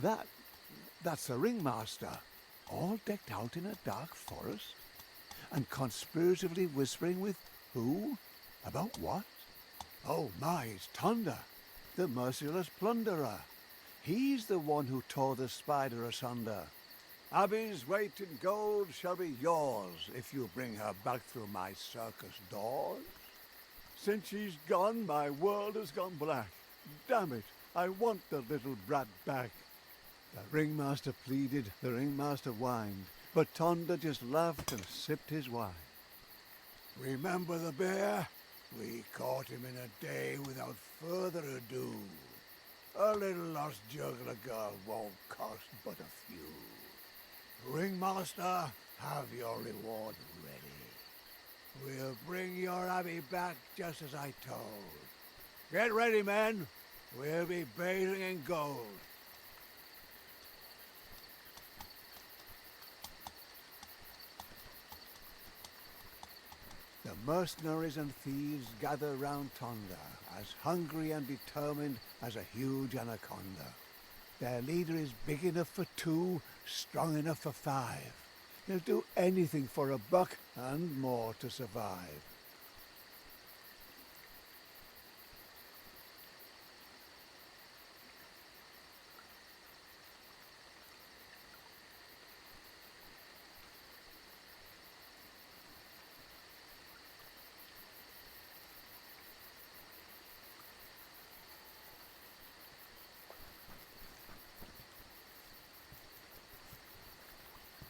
That, that's the ringmaster, all decked out in a dark forest, and conspiratively whispering with who? About what? Oh my, it's Thunder, the merciless plunderer. He's the one who tore the spider asunder. Abby's weight in gold shall be yours if you bring her back through my circus doors. Since she's gone, my world has gone black. Damn it, I want the little brat back. The ringmaster pleaded, the ringmaster whined, but Thunder just laughed and sipped his wine. Remember the bear? We caught him in a day without further ado. A little lost juggler girl won't cost but a few. Ringmaster, have your reward ready. We'll bring your Abby back just as I told. Get ready, men. We'll be bathing in gold. The mercenaries and thieves gather round Thunder, as hungry and determined as a huge anaconda. Their leader is big enough for 2, strong enough for 5. He'll do anything for a buck and more to survive.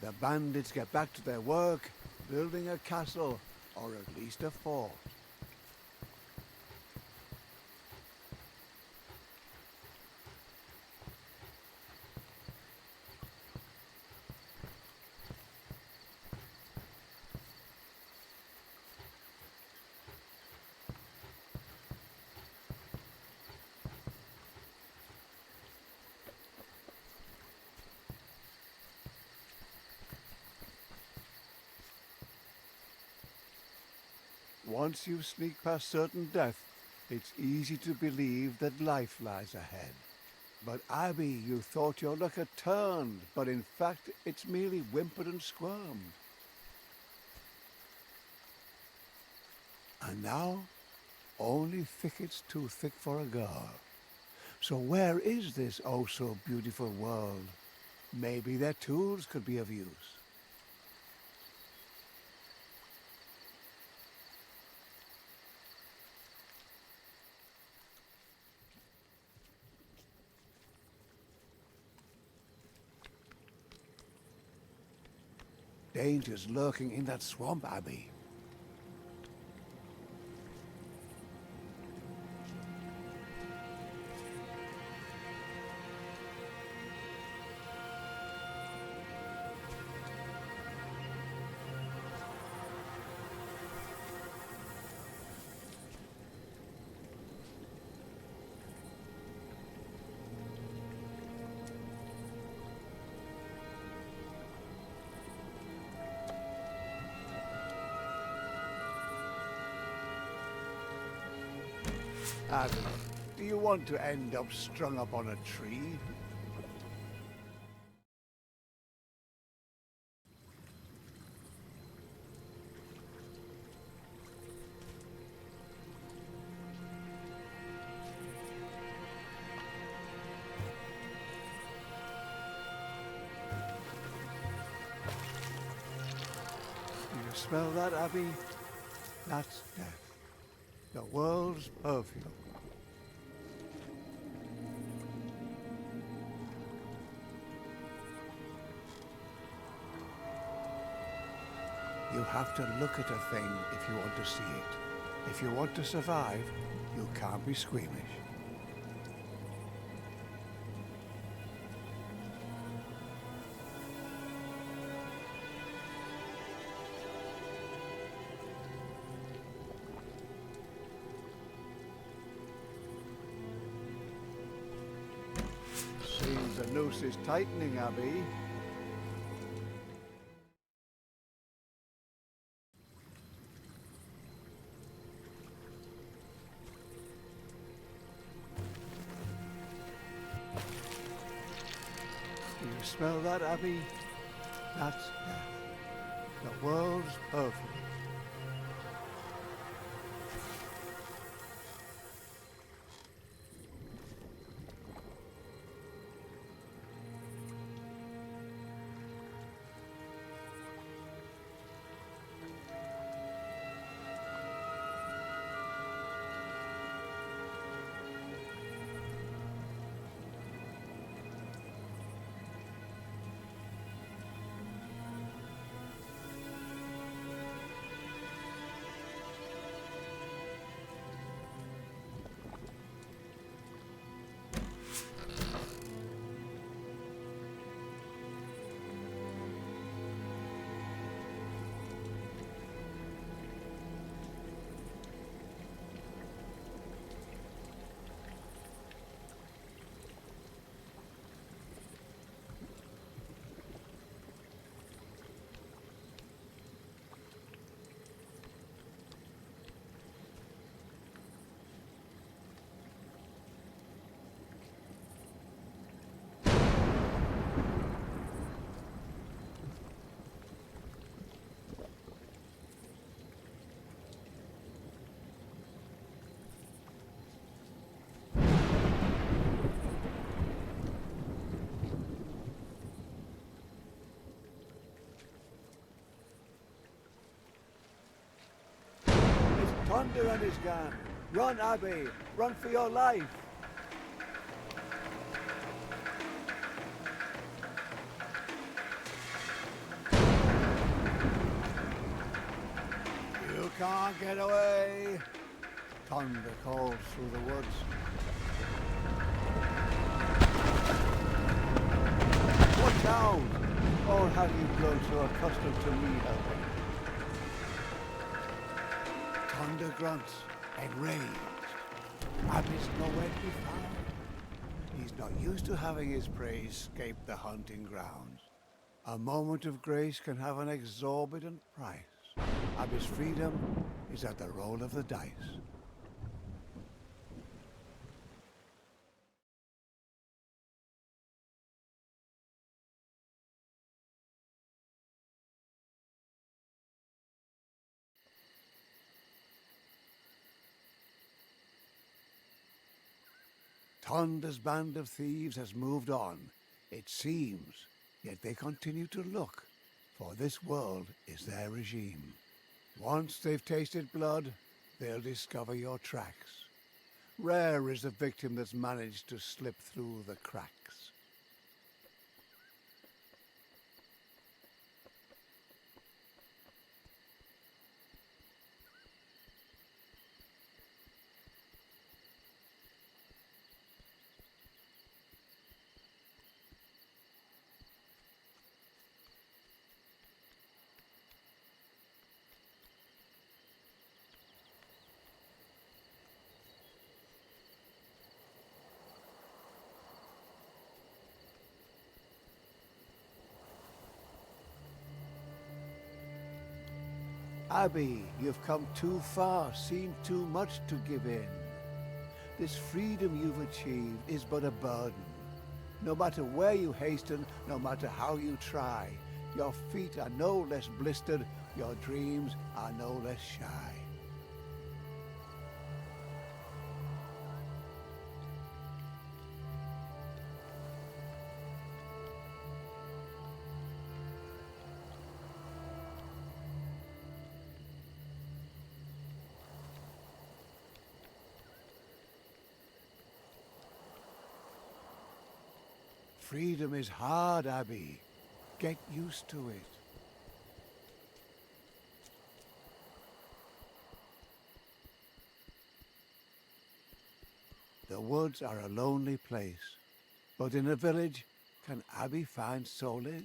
The bandits get back to their work, building a castle, or at least a fort. Once you sneak past certain death, it's easy to believe that life lies ahead. But Abby, you thought your luck had turned, but in fact it's merely whimpered and squirmed. And now, only thickets too thick for a girl. So where is this oh so beautiful world? Maybe their tools could be of use. Danger's lurking in that swamp, Abby. Abby, do you want to end up strung up on a tree? Do you smell that, Abby? That's death. The world's perfume. You have to look at a thing if you want to see it. If you want to survive, you can't be squeamish. Seems the noose is tightening, Abby. smell that, Abby? That's death. The world's perfect. Thunder and his gun. Run, Abby. Run for your life. You can't get away. Thunder calls through the woods. Watch out! Or have you grown so accustomed to me helping? Thunder grunts, enraged. Abby's nowhere to be found. He's not used to having his prey escape the hunting grounds. A moment of grace can have an exorbitant price. Abby's freedom is at the roll of the dice. Thunder's band of thieves has moved on, it seems, yet they continue to look, for this world is their regime. Once they've tasted blood, they'll discover your tracks. Rare is the victim that's managed to slip through the cracks. Abby, you've come too far, seen too much to give in. This freedom you've achieved is but a burden. No matter where you hasten, no matter how you try, your feet are no less blistered, your dreams are no less shy. Freedom is hard, Abby. Get used to it. The woods are a lonely place, but in a village, can Abby find solace?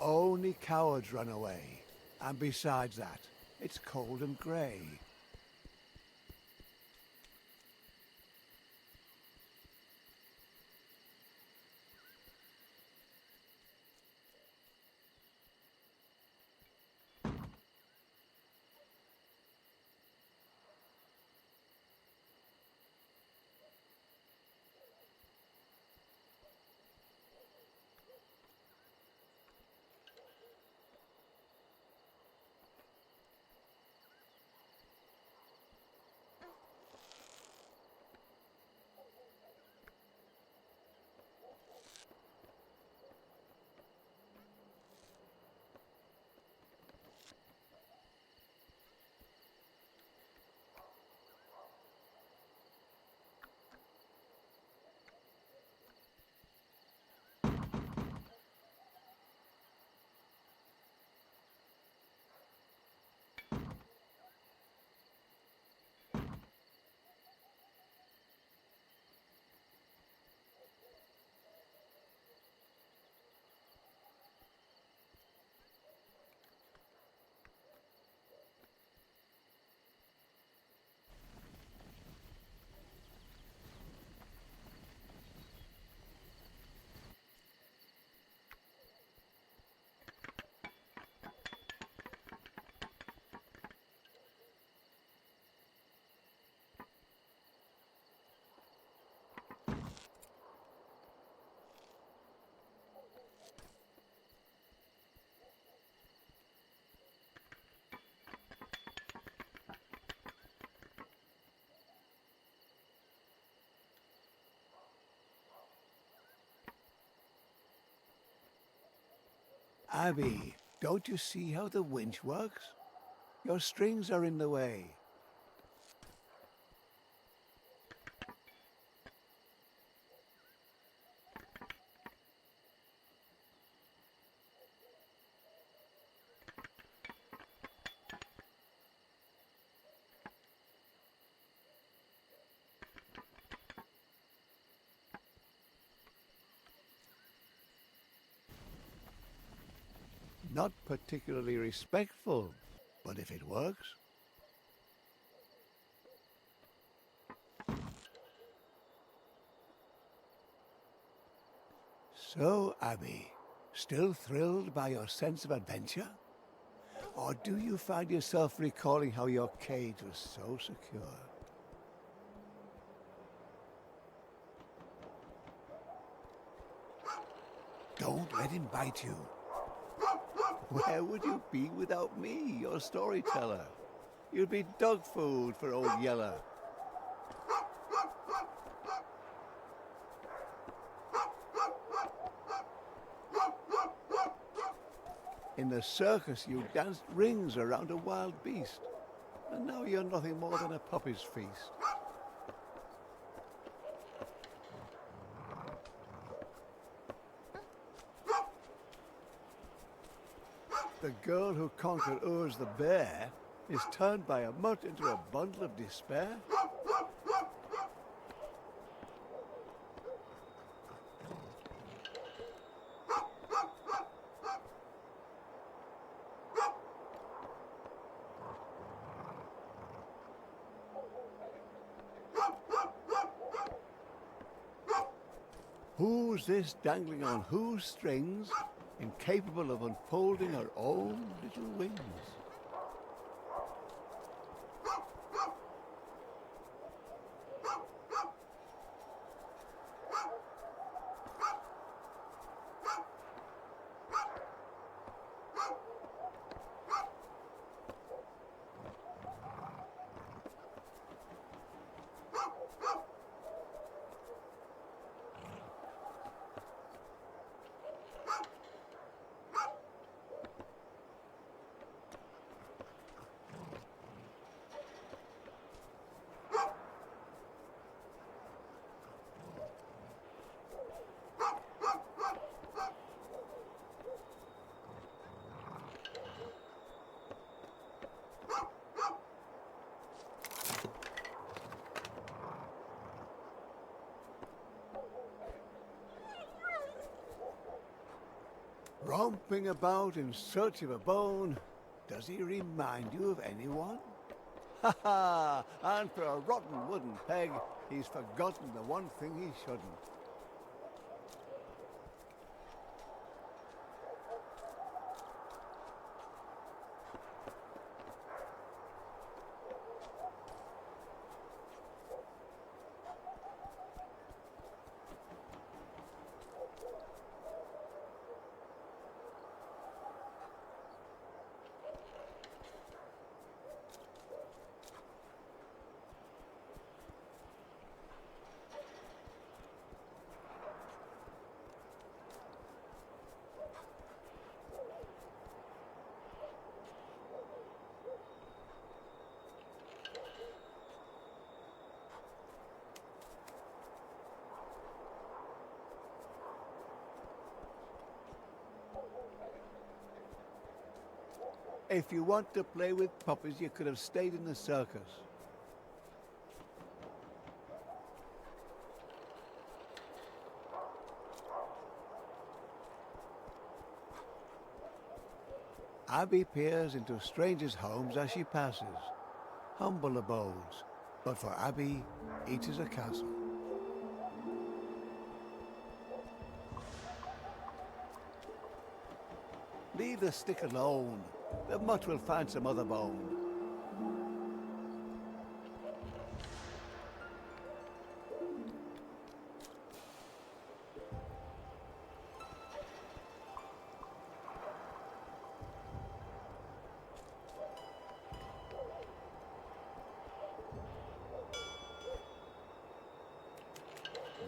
Only cowards run away. And besides that, it's cold and grey. Abby, don't you see how the winch works? Your strings are in the way. Not particularly respectful, but if it works. So, Abby, still thrilled by your sense of adventure? Or do you find yourself recalling how your cage was so secure? Don't let him bite you. Where would you be without me, your storyteller? You'd be dog food for old Yeller. In the circus, you danced rings around a wild beast, and now you're nothing more than a puppy's feast. The girl who conquered Urs the bear is turned by a mutt into a bundle of despair. Who's this dangling on whose strings, incapable of unfolding her own little wings? Romping about in search of a bone. Does he remind you of anyone? Ha ha! And for a rotten wooden peg, he's forgotten the one thing he shouldn't. If you want to play with puppies, you could have stayed in the circus. Abby peers into strangers' homes as she passes. Humble abodes, but for Abby, each is a castle. Leave the stick alone. The mutt will find some other bone.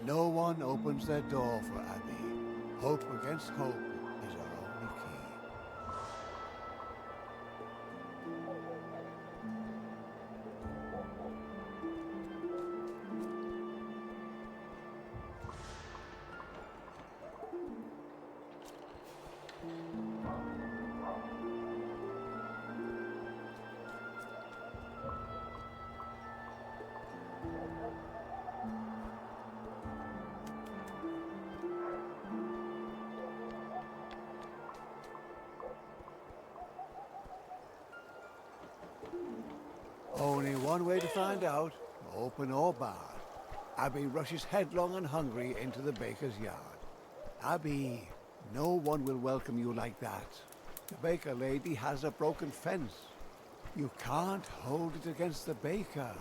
No one opens their door for Abby. Hope against hope is her only key. Only one way to find out, open or barred. Abby rushes headlong and hungry into the baker's yard. Abby, no one will welcome you like that. The baker lady has a broken fence. You can't hold it against the baker.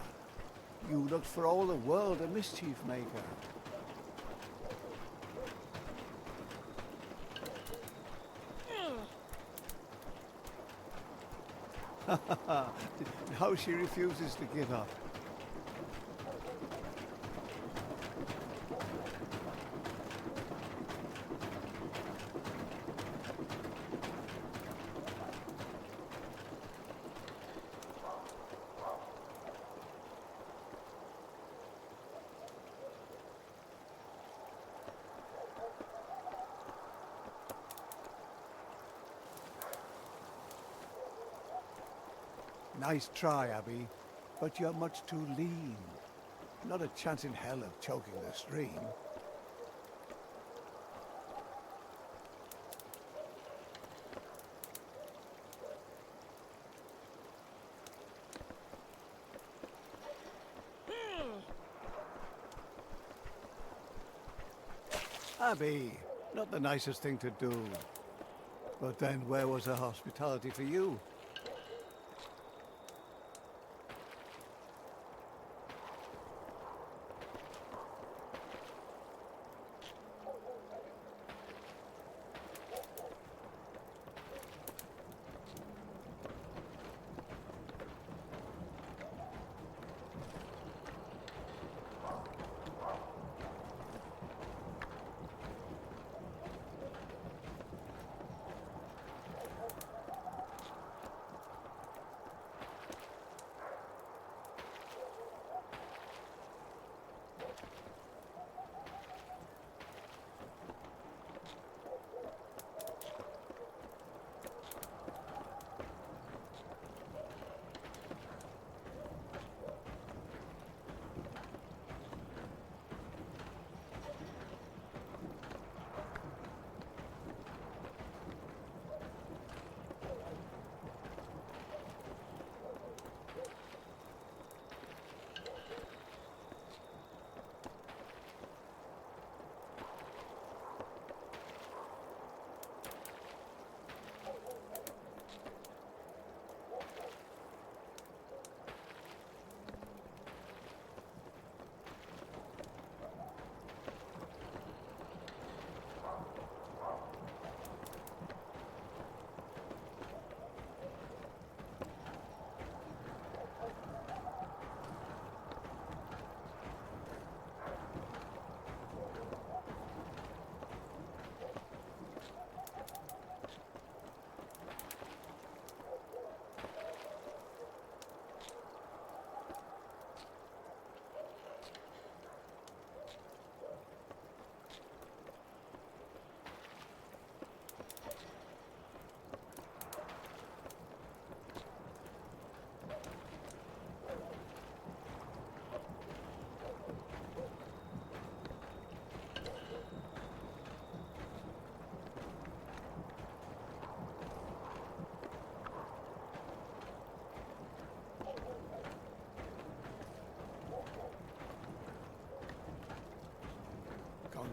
You looked for all the world a mischief maker. How she refuses to give up. Nice try, Abby, but you're much too lean. Not a chance in hell of choking the stream. Abby, not the nicest thing to do. But then where was the hospitality for you?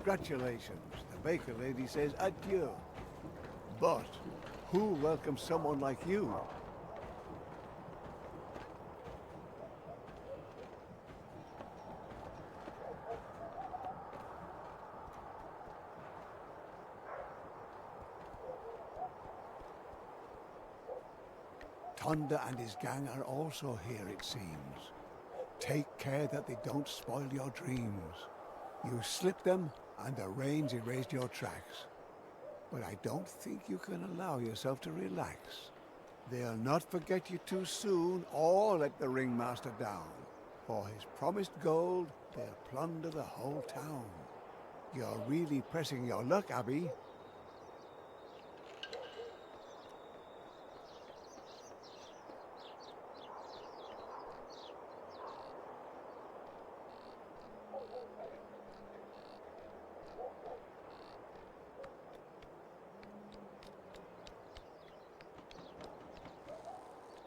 Congratulations, the baker lady says adieu. But who welcomes someone like you? Tonda and his gang are also here, it seems. Take care that they don't spoil your dreams. You slipped them, and the rains erased your tracks. But I don't think you can allow yourself to relax. They'll not forget you too soon, or let the ringmaster down. For his promised gold, they'll plunder the whole town. You're really pressing your luck, Abby.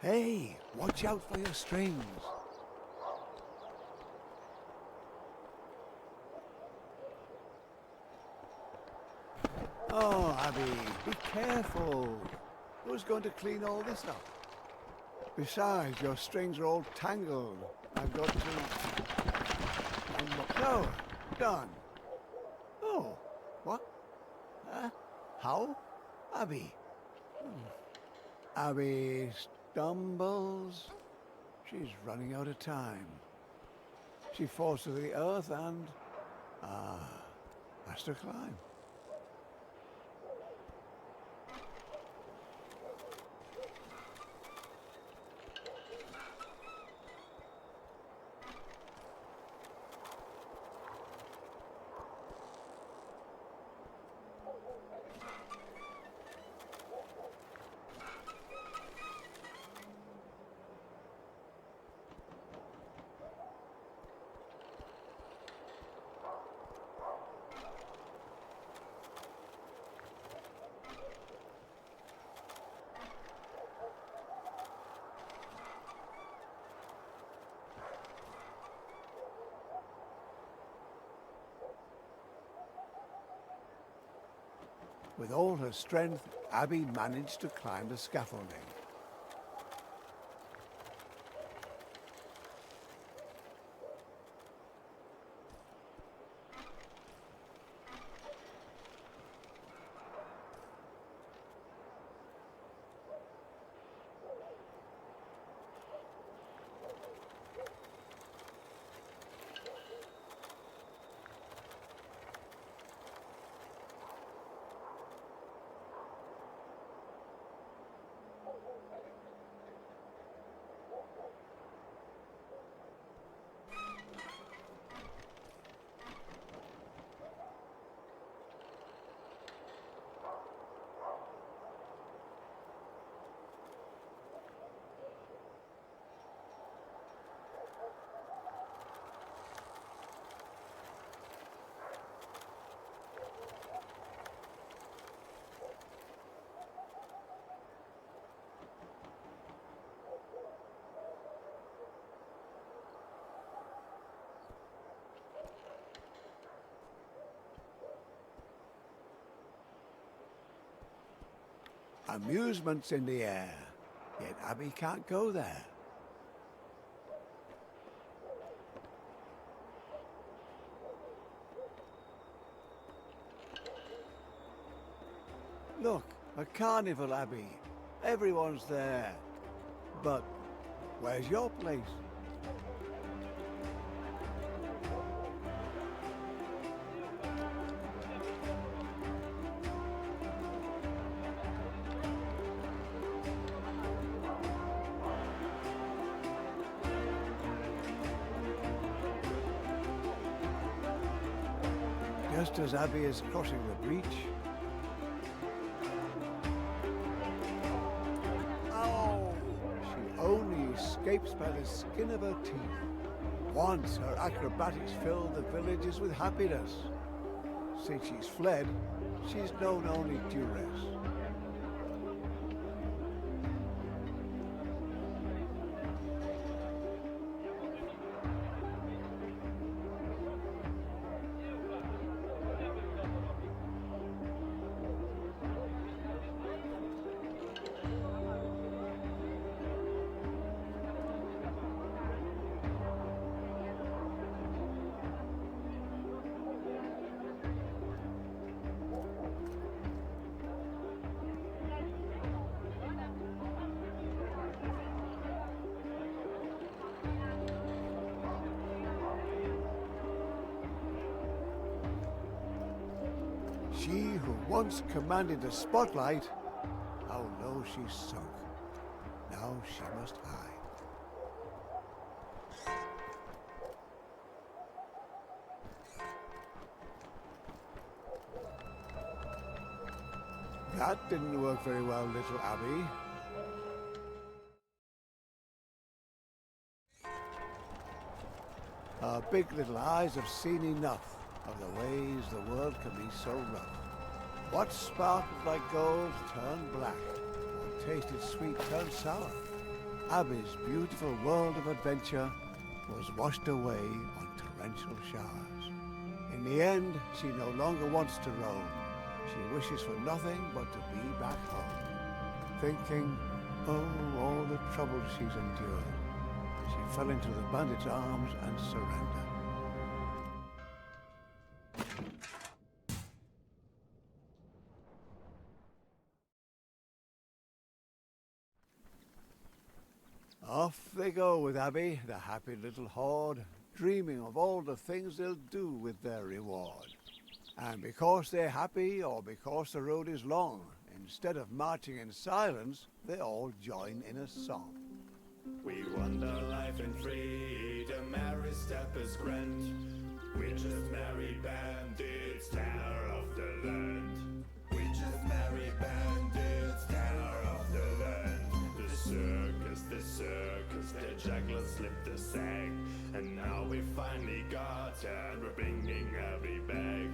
Hey, watch out for your strings. Oh, Abby, be careful. Who's going to clean all this up? Besides, your strings are all tangled. I've got to... So, done. Oh, what? How? Abby. Abby stumbles. She's running out of time. She falls to the earth and... has to climb. With all her strength, Abby managed to climb the scaffolding. Amusement's in the air, yet Abby can't go there. Look, a carnival, Abby. Everyone's there. But where's your place? Just as Abby is crossing the breach... Ow! She only escapes by the skin of her teeth. Once her acrobatics filled the villagers with happiness. Since she's fled, she's known only duress. She who once commanded the spotlight, how low she sunk. Now she must hide. That didn't work very well, little Abby. Her big little eyes have seen enough of the ways the world can be so rough. What sparkled like gold turned black, what tasted sweet turned sour. Abby's beautiful world of adventure was washed away on torrential showers. In the end, she no longer wants to roam. She wishes for nothing but to be back home. Thinking, oh, all the trouble she's endured, she fell into the bandits' arms and surrendered. Off they go with Abby, the happy little horde, dreaming of all the things they'll do with their reward. And because they're happy or because the road is long, instead of marching in silence, they all join in a song. We wander life in freedom, every step is grand. We just merry bandits, terror of the land. We just merry bandits, terror of the land. The circus, the juggler slipped the sack. And now we finally got it, we're bringing every bag.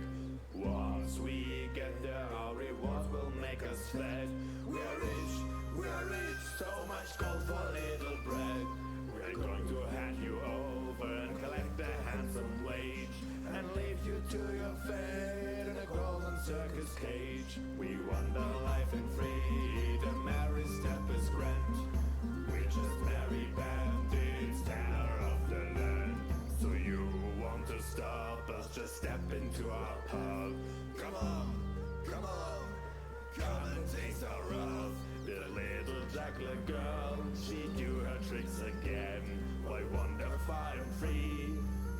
Once we get there, our rewards will make us fat. We're rich, so much gold for little bread. We're going to hand you over and collect a handsome wage, and leave you to your fate in a golden circus cage. We wander life in freedom, every step is grand. We just merry bandits, terror of the land. So you want to stop us, just step into our pub. Come on, come and taste our rough. The little juggler girl, she do her tricks again. Why wander far and free,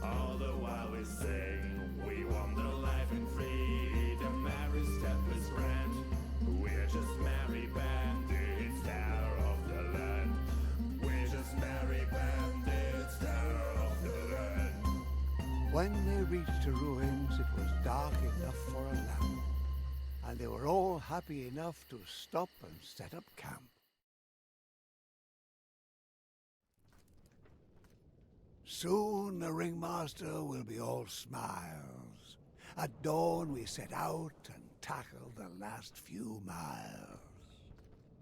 all the while we sing. We wander life in freedom, every step is grand. We're just merry bandits, terror of the land. We're just merry bandits, terror of the land. When they reached the ruins, it was dark enough for a lamp, and they were all happy enough to stop and set up camp. Soon the ringmaster will be all smiles. At dawn we set out and tackle the last few miles.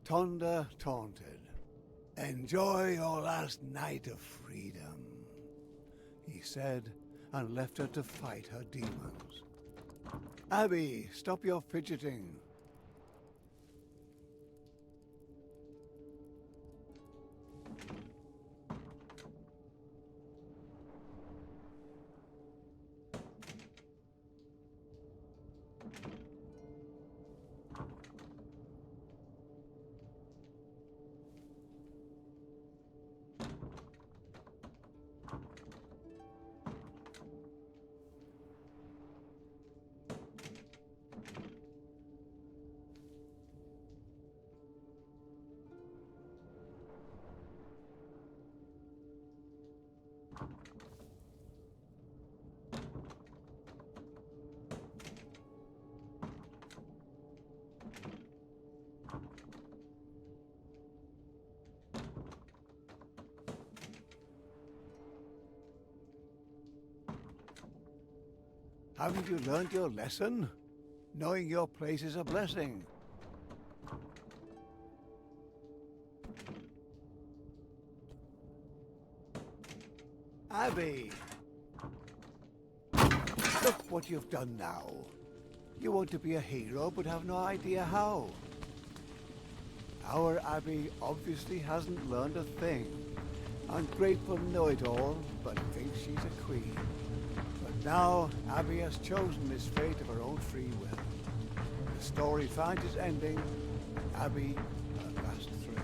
Tonda taunted, "Enjoy your last night of freedom," he said, and left her to fight her demons. Abby, stop your fidgeting. Haven't you learned your lesson? Knowing your place is a blessing. Abby! Look what you've done now. You want to be a hero but have no idea how. Our Abby obviously hasn't learned a thing. Ungrateful know-it-all, but thinks she's a queen. But now Abby has chosen this fate of her own free will. The story finds its ending, and Abby her last thrill.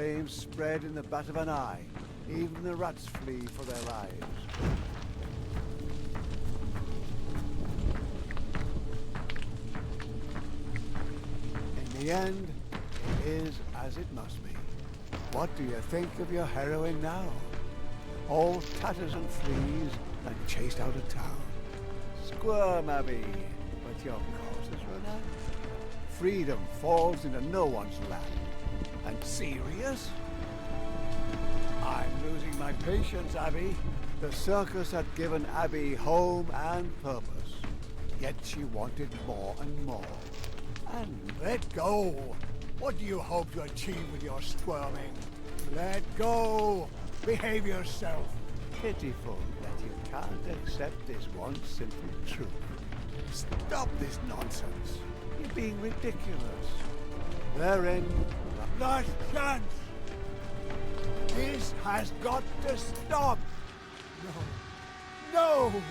flames spread in the bat of an eye. Even the rats flee for their lives. In the end, it is as it must be. What do you think of your heroine now? All tatters and fleas and chased out of town. Squirm, Abby, but your cause is run out. Freedom falls into no one's lap. And serious? I'm losing my patience, Abby. The circus had given Abby home and purpose. Yet she wanted more and more. And let go! What do you hope to achieve with your squirming? Let go! Behave yourself! Pitiful that you can't accept this one simple truth. Stop this nonsense. You're being ridiculous. They're in the last chance! This has got to stop! No! No!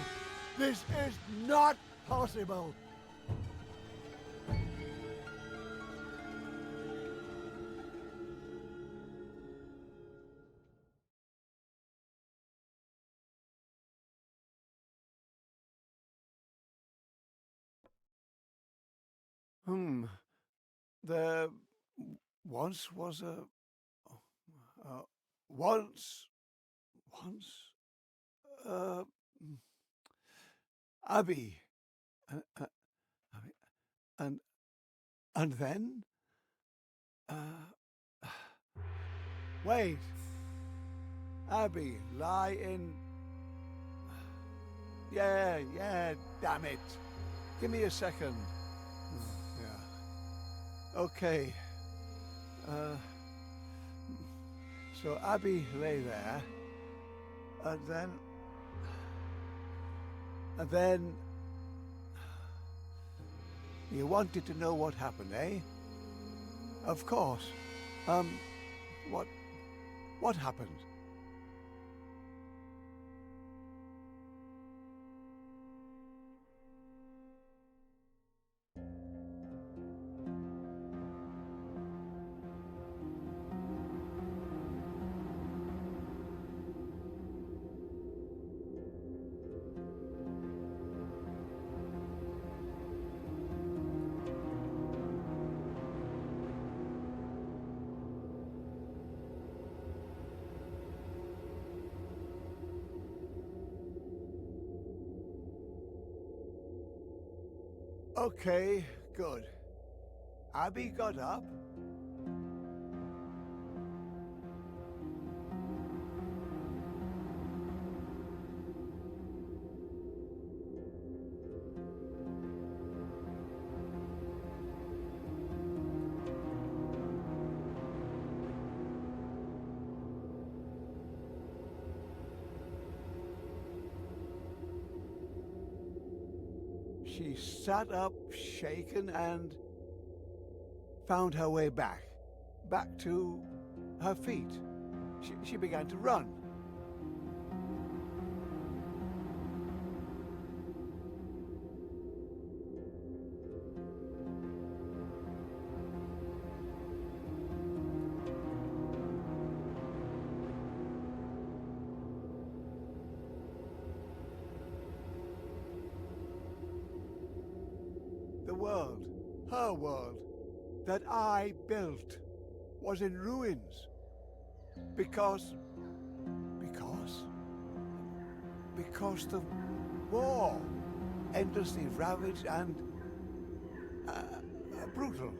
This is not possible! There once was a... once... Abby. And... and then? Wait. Abby, lie in... Yeah, damn it. Give me a second. Yeah. Okay. So Abby lay there, and then you wanted to know what happened, eh? Of course. What happened? Okay, good. Abby got up. She sat up, shaken, and found her way back to her feet. She began to run. The world, her world, that I built was in ruins. Because the war endlessly ravaged and brutal.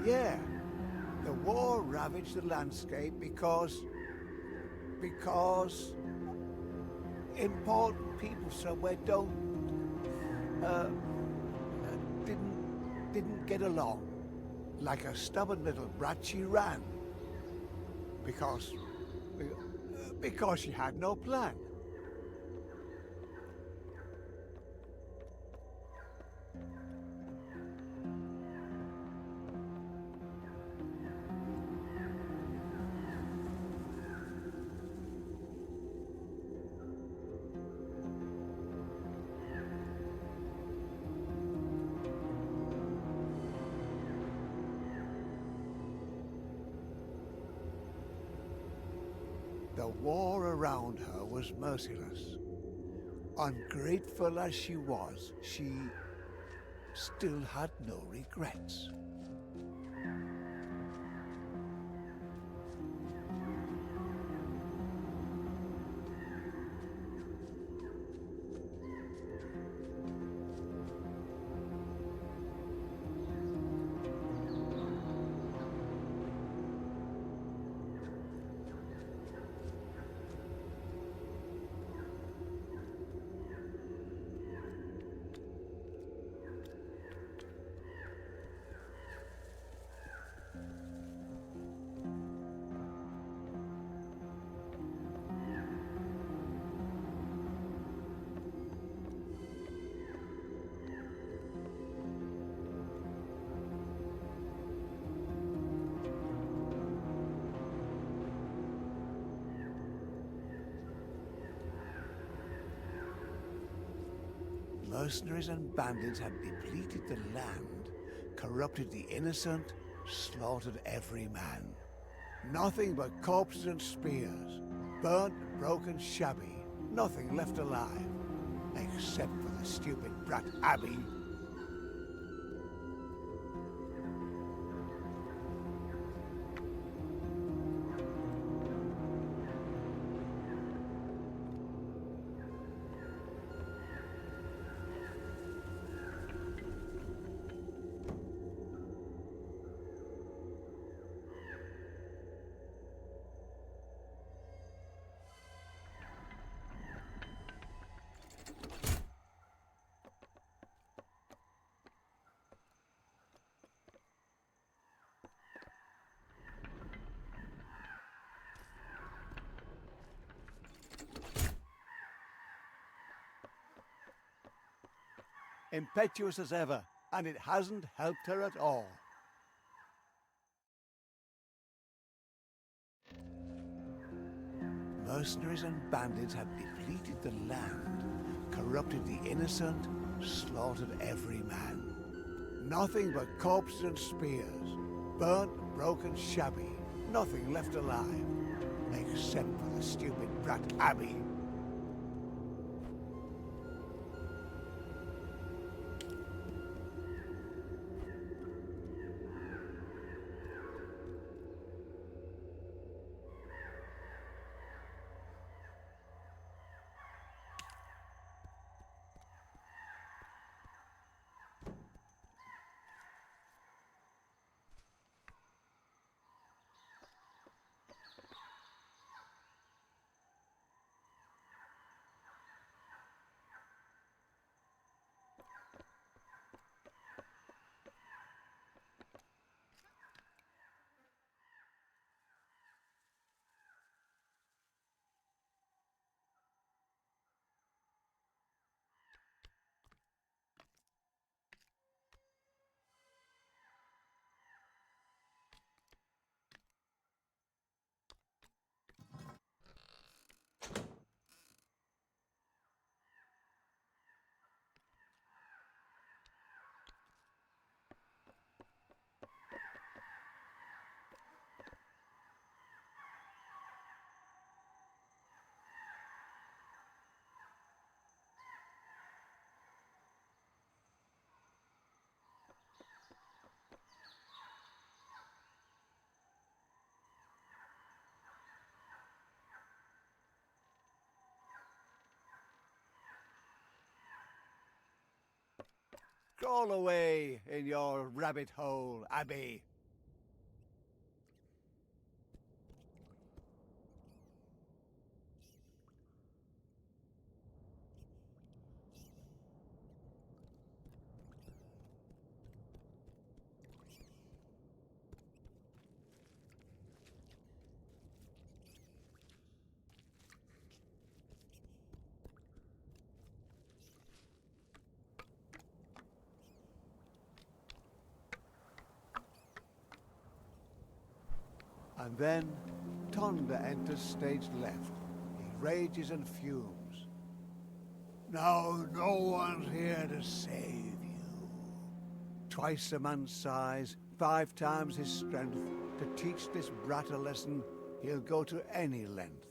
Yeah, the war ravaged the landscape because important people somewhere didn't get along. Like a stubborn little brat, she ran. Because she had no plan. The war around her was merciless. Ungrateful as she was, she still had no regrets. Mercenaries and bandits had depleted the land, corrupted the innocent, slaughtered every man. Nothing but corpses and spears, burnt, broken, shabby, nothing left alive, except for the stupid brat Abby. Impetuous as ever, and it hasn't helped her at all. Mercenaries and bandits had depleted the land, corrupted the innocent, slaughtered every man. Nothing but corpses and spears, burnt, broken, shabby, nothing left alive, except for the stupid brat Abby. Crawl away in your rabbit hole, Abby. And then Tonda enters stage left. He rages and fumes. Now no one's here to save you. Twice a man's size, 5 times his strength. To teach this brat a lesson, he'll go to any length.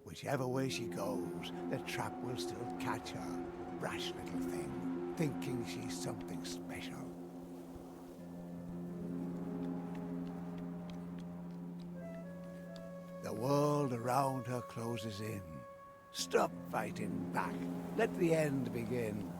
Whichever way she goes, the trap will still catch her. Rash little thing, thinking she's something special. The world around her closes in. Stop fighting back. Let the end begin.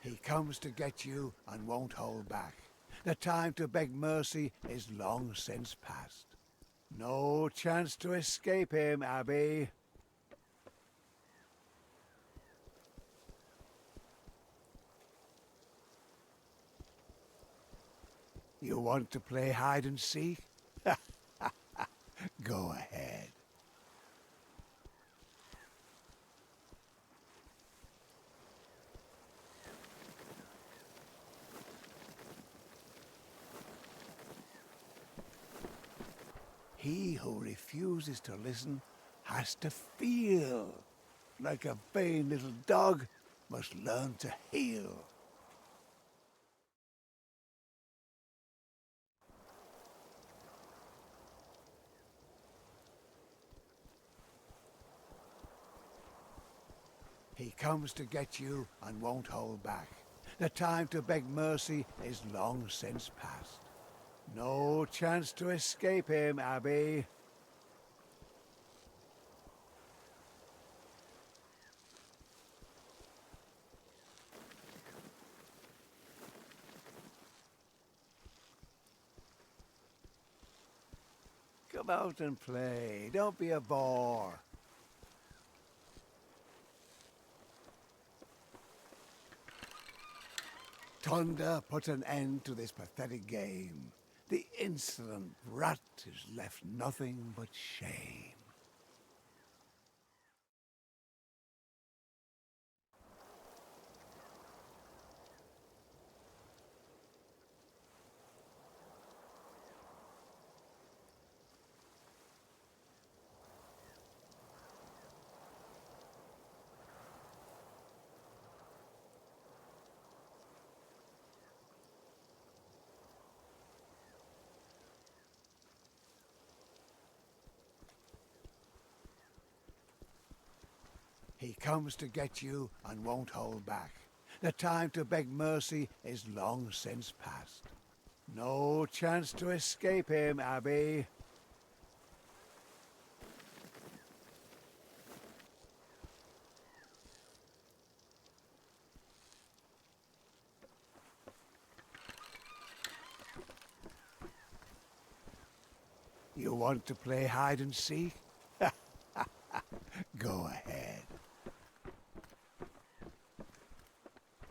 He comes to get you and won't hold back. The time to beg mercy is long since past. No chance to escape him, Abby. You want to play hide and seek? Go ahead. He who refuses to listen has to feel. Like a vain little dog must learn to heel. He comes to get you and won't hold back. The time to beg mercy is long since past. No chance to escape him, Abby. Come out and play. Don't be a bore. Thunder put an end to this pathetic game. The insolent brat is left nothing but shame. He comes to get you and won't hold back. The time to beg mercy is long since past. No chance to escape him, Abby. You want to play hide and seek? Go ahead.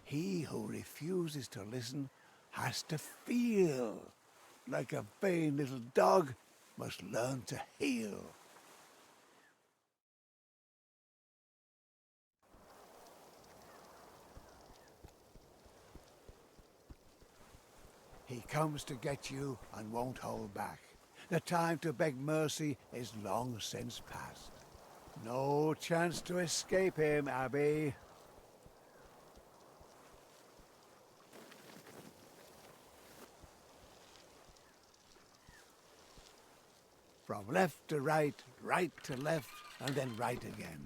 He who refuses to listen has to feel. Like a vain little dog must learn to heel. He comes to get you and won't hold back. The time to beg mercy is long since past. No chance to escape him, Abby. From left to right, right to left, and then right again.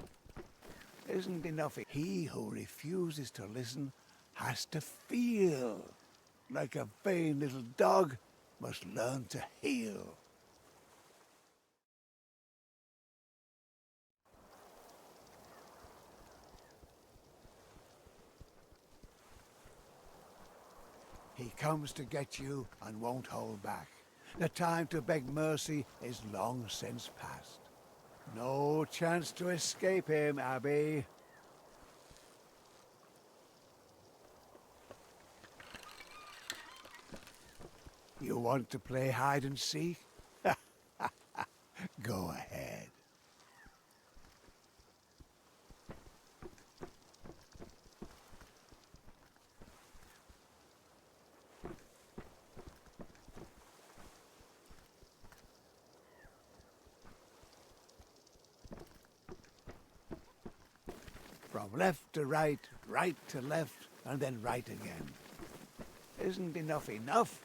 Isn't enough. He who refuses to listen has to feel. Like a vain little dog must learn to heel. He comes to get you and won't hold back. The time to beg mercy is long since past. No chance to escape him, Abby. You want to play hide and seek? Go ahead. From left to right, right to left, and then right again. Isn't enough enough?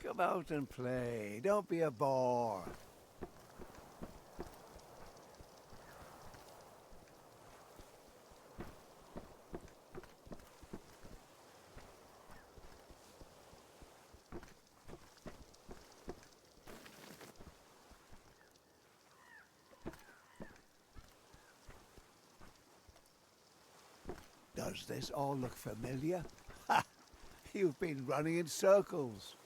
Come out and play. Don't be a bore. Does this all look familiar? Ha! You've been running in circles.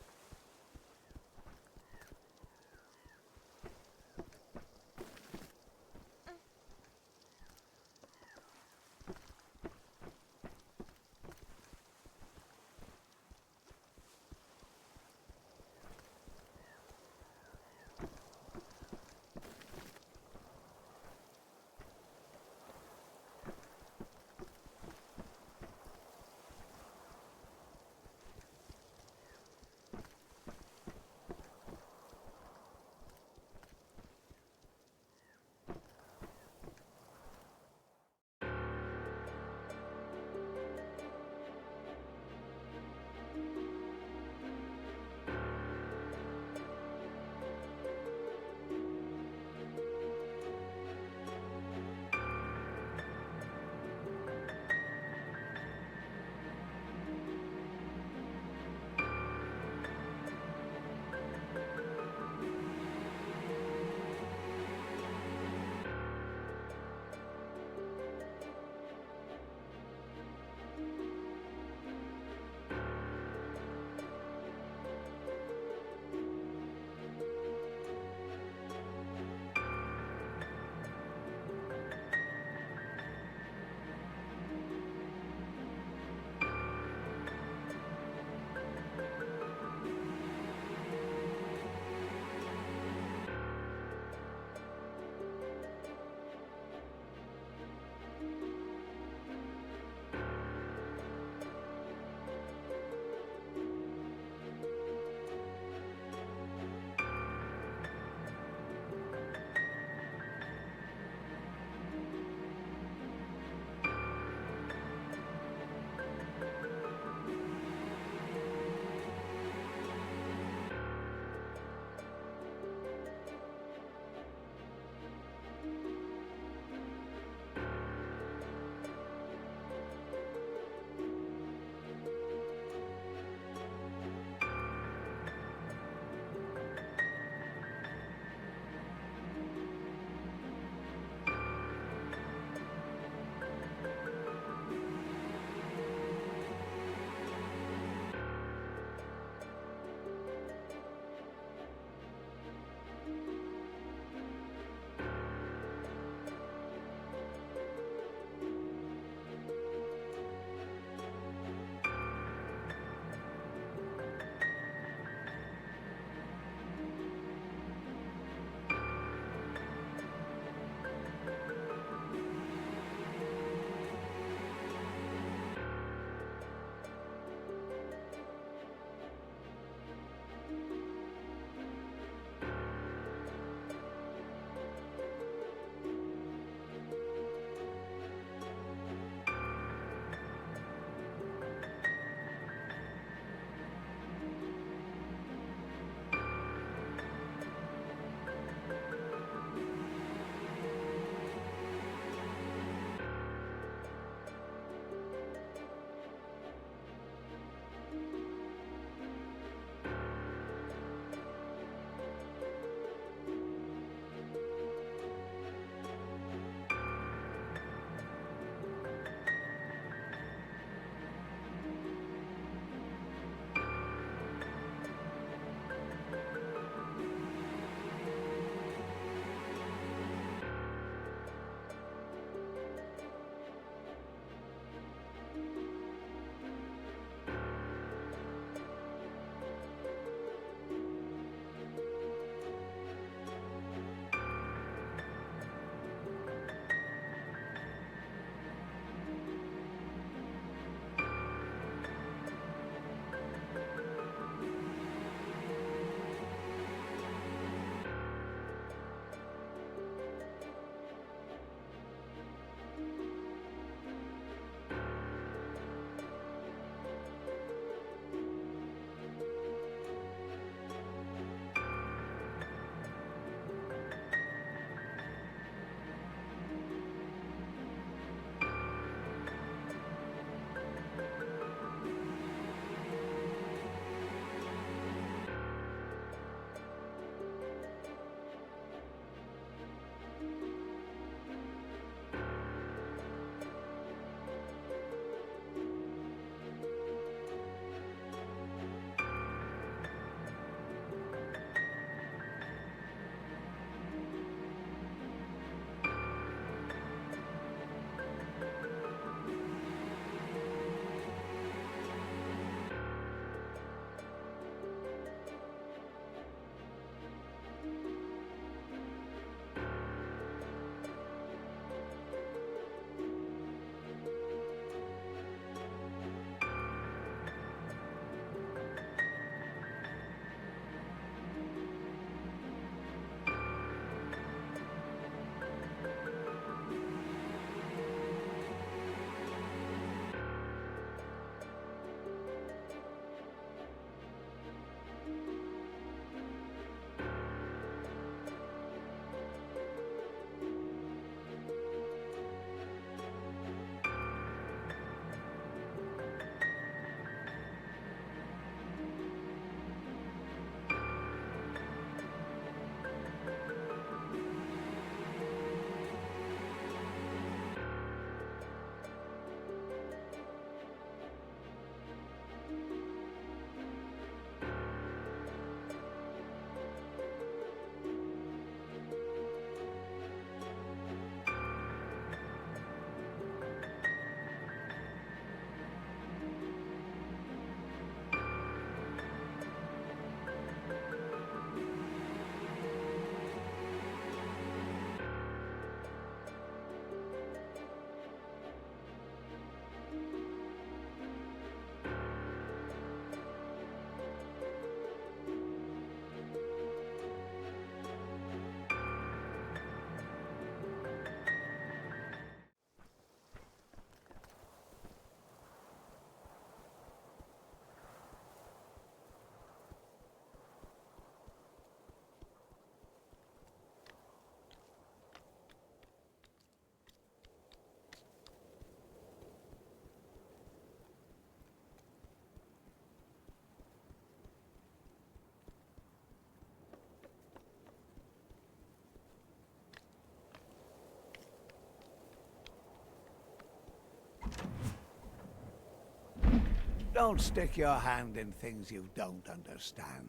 Don't stick your hand in things you don't understand.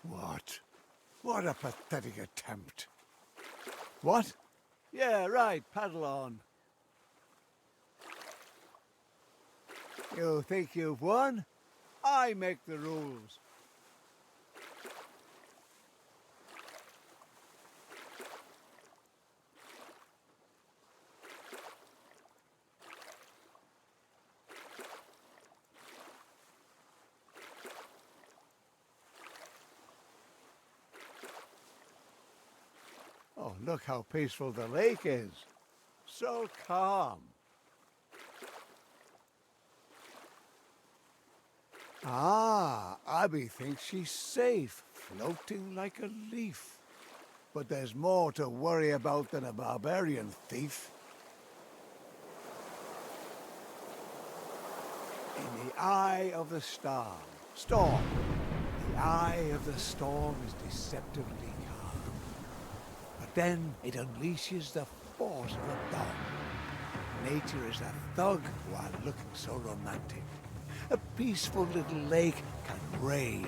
What? What a pathetic attempt. What? Yeah, right, paddle on. You think you've won? I make the rules. Oh, look how peaceful the lake is. So calm. Ah, Abby thinks she's safe, floating like a leaf. But there's more to worry about than a barbarian thief. In the eye of the storm. The eye of the storm is deceptively calm. But then it unleashes the force of a dog. Nature is a thug while looking so romantic. A peaceful little lake can rage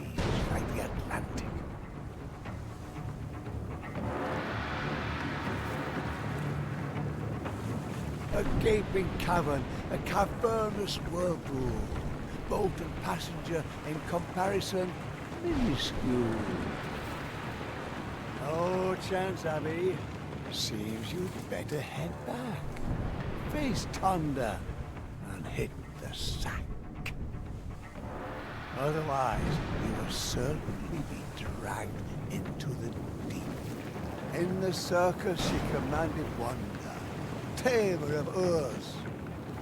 like the Atlantic. A gaping cavern, a cavernous whirlpool. Boat and passenger in comparison, minuscule. No chance, Abby. Seems you'd better head back. Face thunder and hit the sack. Otherwise, you will certainly be dragged into the deep. In the circus she commanded wonder, tamer of earth.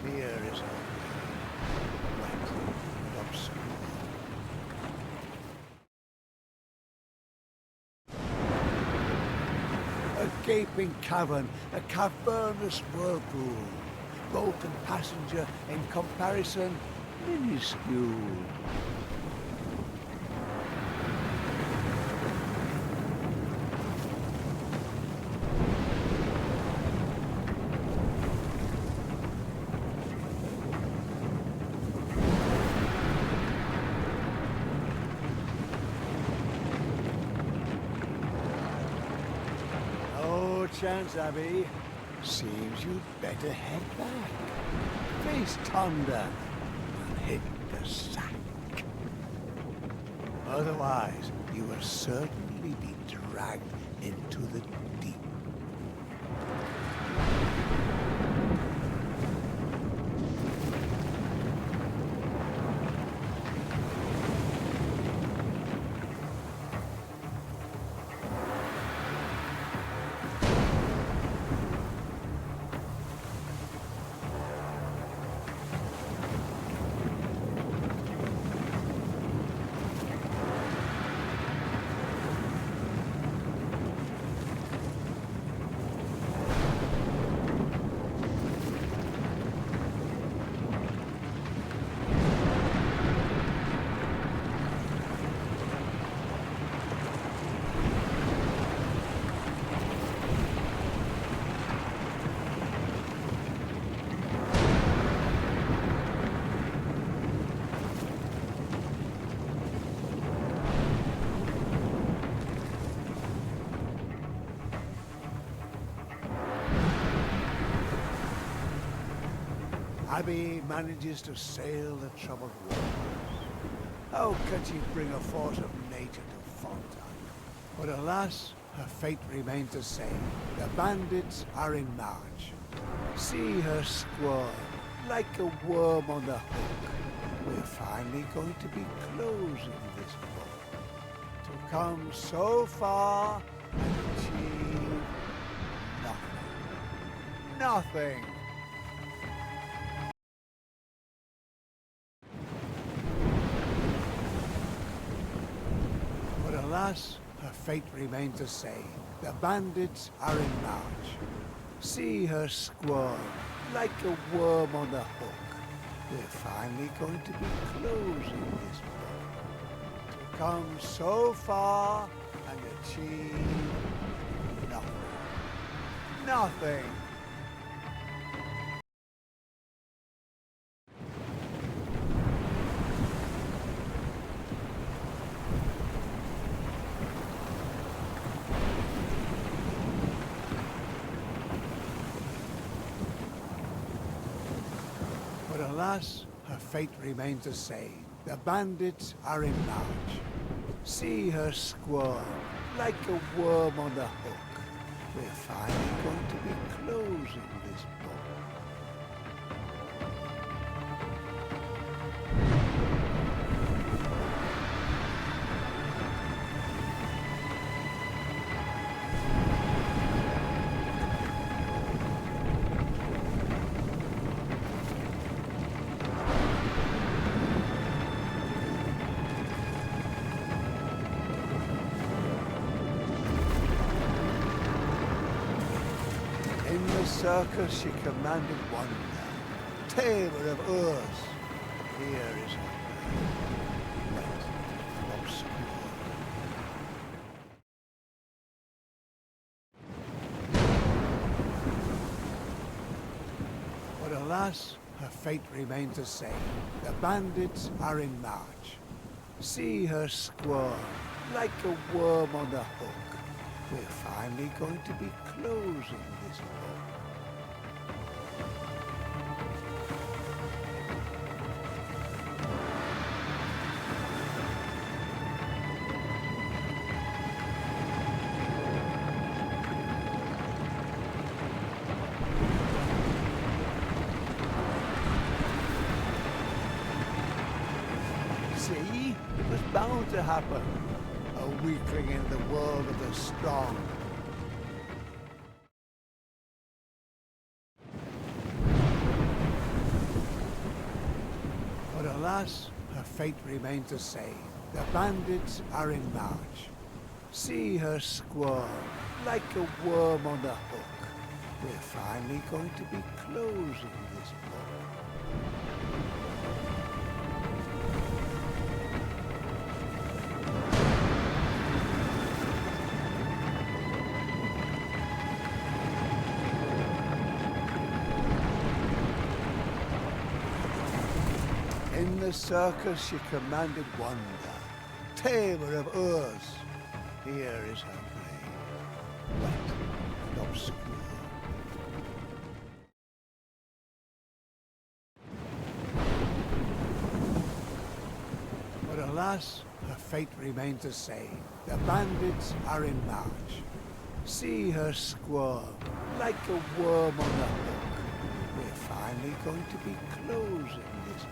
Here is her wet and obscure. A gaping cavern, a cavernous whirlpool. Boat and passenger in comparison, minuscule. chance, Abby. Seems you'd better head back. Face Thunder and hit the sack. Otherwise, you will certainly be dragged into the deep. Abby manages to sail the troubled waters. How could she bring a force of nature to falter? But alas, her fate remains the same. The bandits are in march. See her squirm like a worm on the hook. We're finally going to be closing this book. To come so far and achieve nothing. Nothing! Alas, her fate remains the same. The bandits are in march. See her squirm like a worm on the hook. We're finally going to be closing this book. To come so far and achieve nothing. Nothing! But alas, her fate remains the same. The bandits are in march. See her squirm like a worm on the hook. We're finally going to be closing this book. In the circus she commanded wonder, tamer of Urs. Here is her grave, wet, obscure. But alas, her fate remains the same. The bandits are in march. See her squirm like a worm on the hook. We're finally going to be closing this book. See? It was bound to happen. A weakling in the world of the strong. But alas, her fate remains the same. The bandits are in march. See her squirm like a worm on the hook. We're finally going to be closing this book. In the circus she commanded wonder, tamer of Urs. Here is her grave, wet and obscure. But alas, her fate remains the same. The bandits are in march. See her squirm, like a worm on the hook. We're finally going to be closing this book.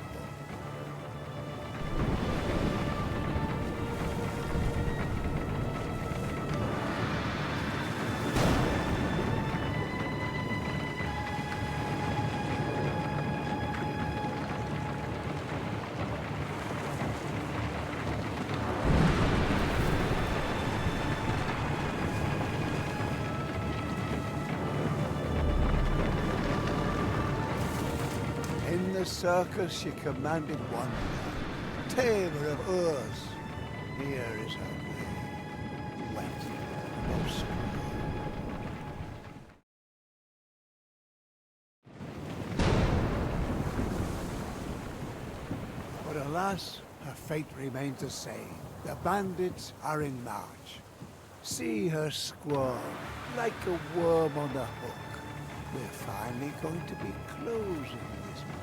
In the circus she commanded wonder, tamer of Urs. Here is her grave, wet and obscure. But alas, her fate remains the same. The bandits are in march. See her squirm, like a worm on the hook. We're finally going to be closing this book.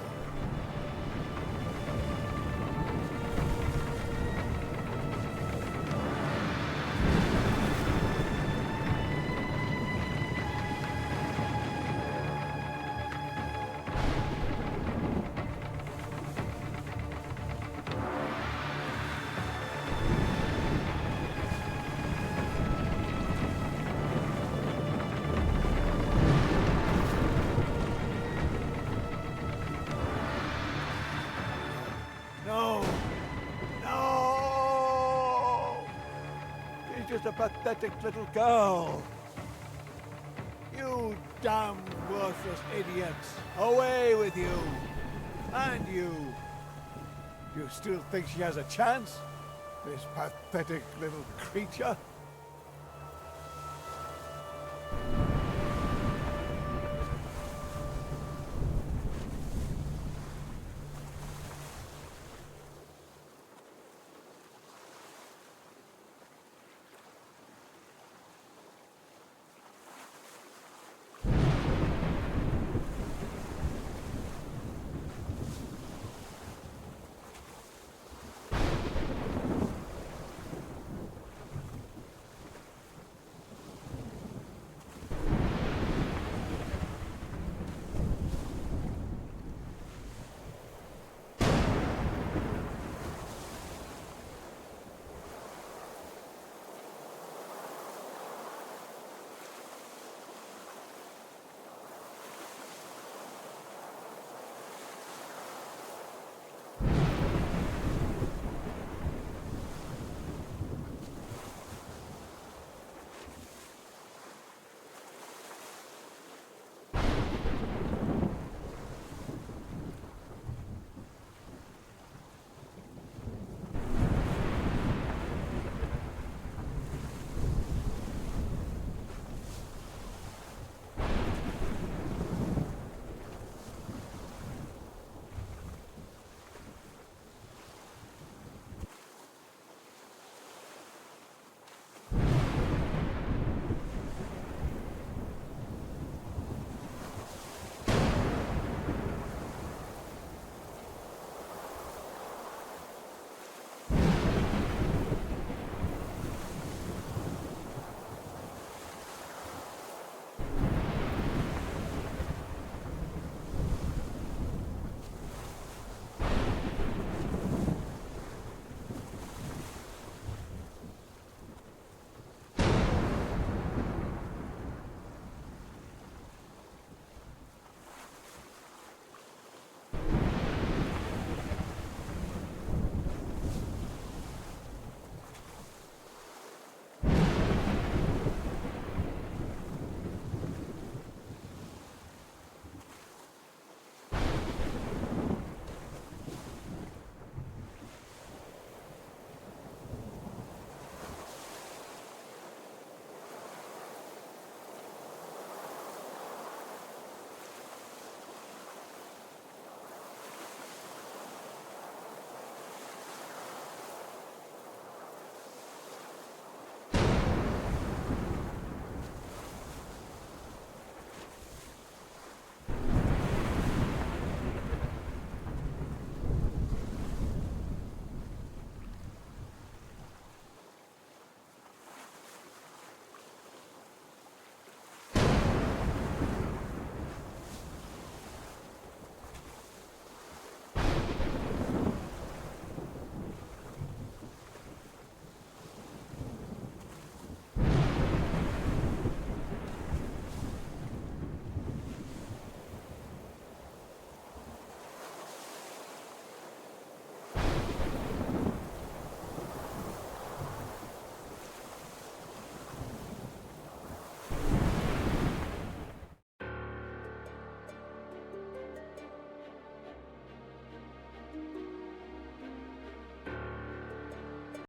No! No! She's just a pathetic little girl. You damn worthless idiots! Away with you! And you! You still think she has a chance? This pathetic little creature?